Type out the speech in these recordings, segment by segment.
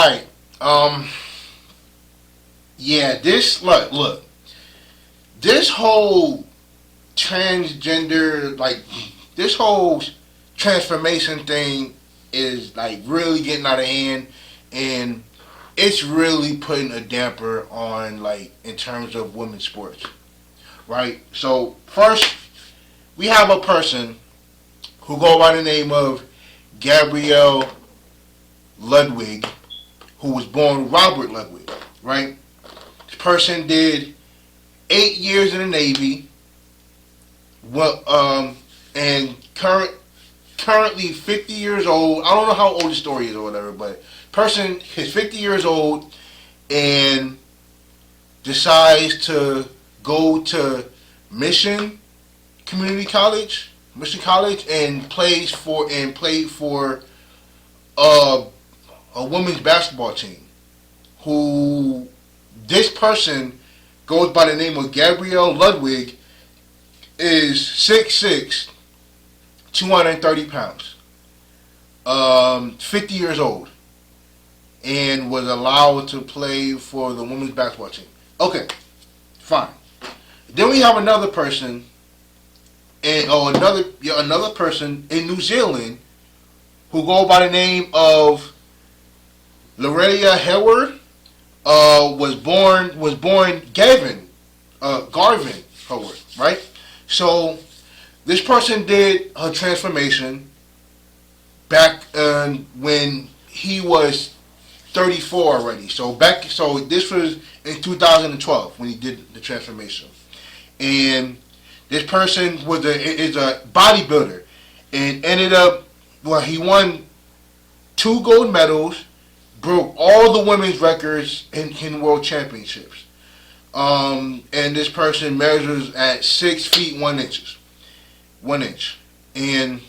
Alright. Yeah, look. This whole transgender, like, this whole transformation thing is, like, really getting out of hand. And it's really putting a damper on, like, in terms of women's sports. Right? So, first, we have a person who go by the name of Gabrielle Ludwig, who was born Robert Ludwig, right? This person did 8 years in the Navy, and currently 50 years old. I don't know how old the story is or whatever, but person is 50 years old and decides to go to Mission College, and played for a women's basketball team. Who this person goes by the name of Gabrielle Ludwig, is 6'6", 230 pounds, 50 years old, and was allowed to play for the women's basketball team. Okay, fine. Then we have another person, another person in New Zealand who go by the name of Lorelia Hayward. Was born Garvin Howard, right? So this person did her transformation back when he was 34 already. So this was in 2012 when he did the transformation. And this person is a bodybuilder, and ended up, he won 2 gold medals, broke all the women's records in world championships. And this person measures at 6 feet 1 inch. And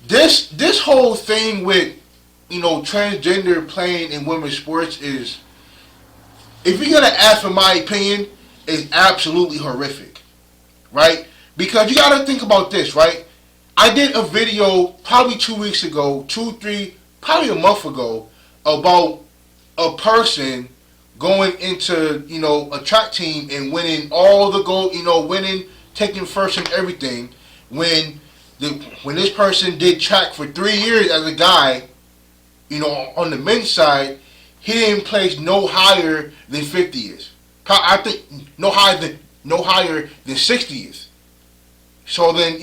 this whole thing with, transgender playing in women's sports is, if you're gonna ask for my opinion, is absolutely horrific, right? Because you gotta think about this, right? I did a video probably 2 weeks ago, probably a month ago, about a person going into, a track team and winning all the gold, taking first in everything. When this person did track for 3 years as a guy, on the men's side, he didn't place no higher than 50th. I think no higher than 60th. So then,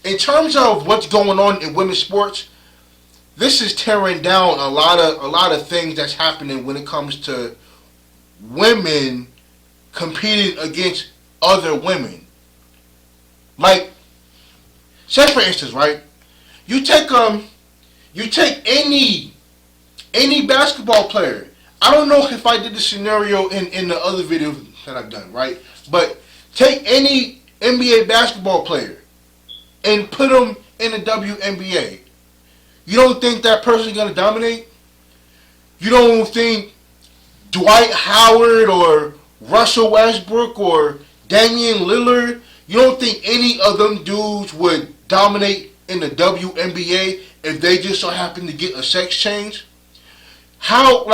in terms of what's going on in women's sports, this is tearing down a lot of things that's happening when it comes to women competing against other women. Like, say for instance, right? You take any basketball player. I don't know if I did the scenario in the other video that I've done, right? But take any NBA basketball player and put them in the WNBA. You don't think that person's going to dominate? You don't think Dwight Howard or Russell Westbrook or Damian Lillard, you don't think any of them dudes would dominate in the WNBA if they just so happen to get a sex change? How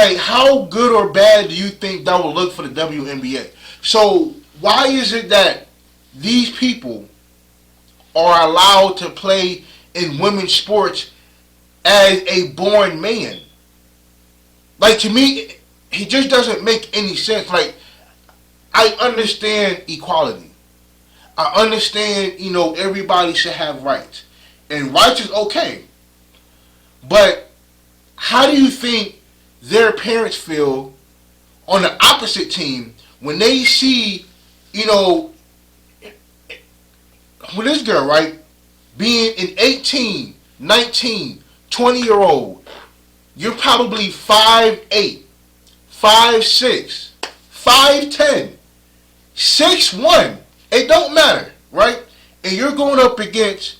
good or bad do you think that would look for the WNBA? So why is it that these people are allowed to play in women's sports as a born man? Like, to me, it just doesn't make any sense. Like, I understand equality. I understand, everybody should have rights. And rights is okay. But how do you think their parents feel on the opposite team when they see, with this girl, right, being an 18, 19, 20-year-old, you're probably 5'8", 5'6", 5'10", 6'1", it don't matter, right? And you're going up against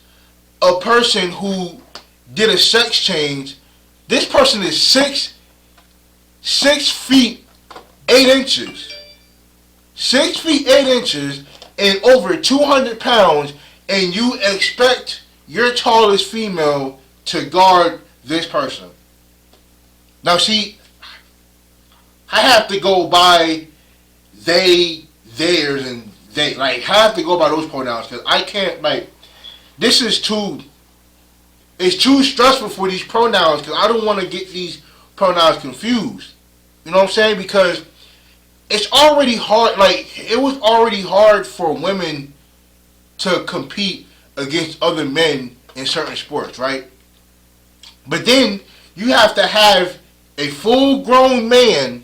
a person who did a sex change. This person is 6 feet 8 inches. 6 feet 8 inches and over 200 pounds, and you expect your tallest female to guard this person. Now, see, I have to go by they, theirs, and they. Like, I have to go by those pronouns because I can't, like, this is too, it's too stressful for these pronouns because I don't want to get these pronouns confused. You know what I'm saying? Because it's already hard, like, it was already hard for women to compete against other men in certain sports, right? But then you have to have a full-grown man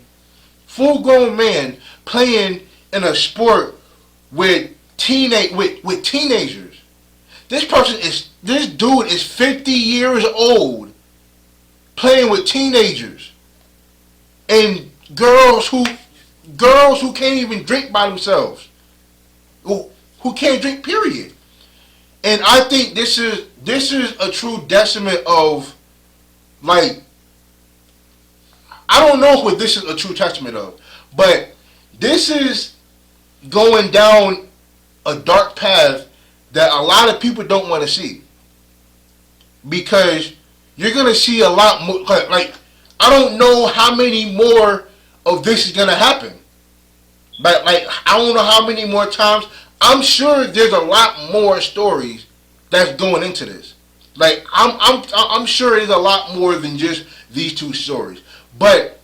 playing in a sport with teenagers. This dude is 50 years old playing with teenagers and girls who can't even drink by themselves, who can't drink, period. And I think this is a true decimate of, like, I don't know what this is a true testament of, but this is going down a dark path that a lot of people don't want to see, because you're gonna see a lot more. Like, I don't know how many more of this is gonna happen. But, like, I don't know how many more times. I'm sure there's a lot more stories that's going into this. Like, I'm sure there's a lot more than just these two stories. But,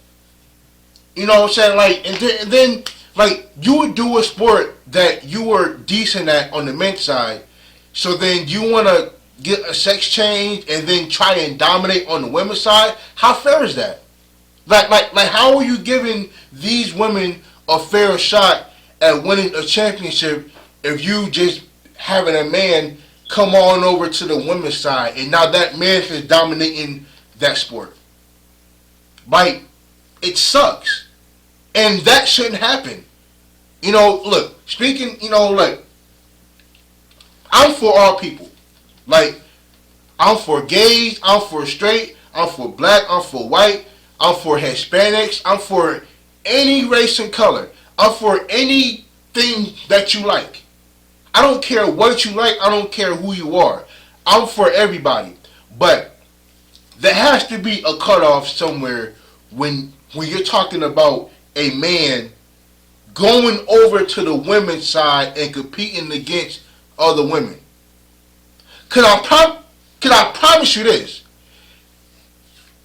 you know what I'm saying? Like, and then like, you would do a sport that you were decent at on the men's side, so then you want to get a sex change and then try and dominate on the women's side? How fair is that? Like, how are you giving these women a fair shot at winning a championship if you just having a man come on over to the women's side and now that man is dominating that sport? Like, it sucks. And that shouldn't happen. You know, look, speaking, you know, like, I'm for all people. Like, I'm for gays, I'm for straight, I'm for black, I'm for white, I'm for Hispanics, I'm for any race and color. I'm for anything that you like. I don't care what you like, I don't care who you are. I'm for everybody. But there has to be a cutoff somewhere when you're talking about a man going over to the women's side and competing against other women. Cause I promise you this: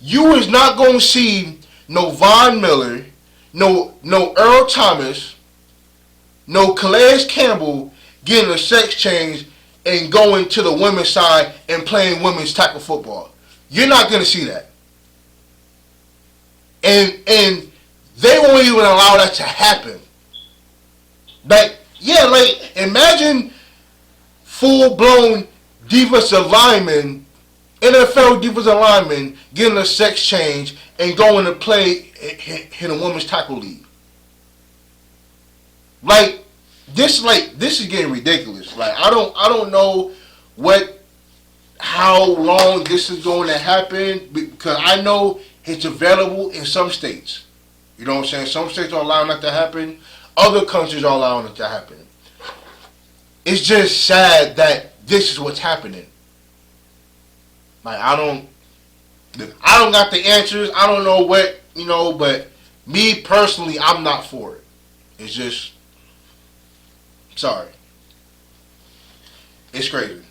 you is not gonna see no Von Miller, no Earl Thomas, no Calais Campbell getting a sex change and going to the women's side and playing women's tackle football. You're not gonna see that. And they won't even allow that to happen. Like, yeah, like, imagine full-blown defensive linemen, NFL defensive linemen, getting a sex change and going to play in a women's tackle league. Like, this is getting ridiculous. Like, I don't know how long this is going to happen, because I know it's available in some states. You know what I'm saying? Some states are allowing that to happen. Other countries are allowing it to happen. It's just sad that this is what's happening. Like, I don't got the answers. I don't know what, you know, but me personally, I'm not for it. It's just, sorry. It's crazy.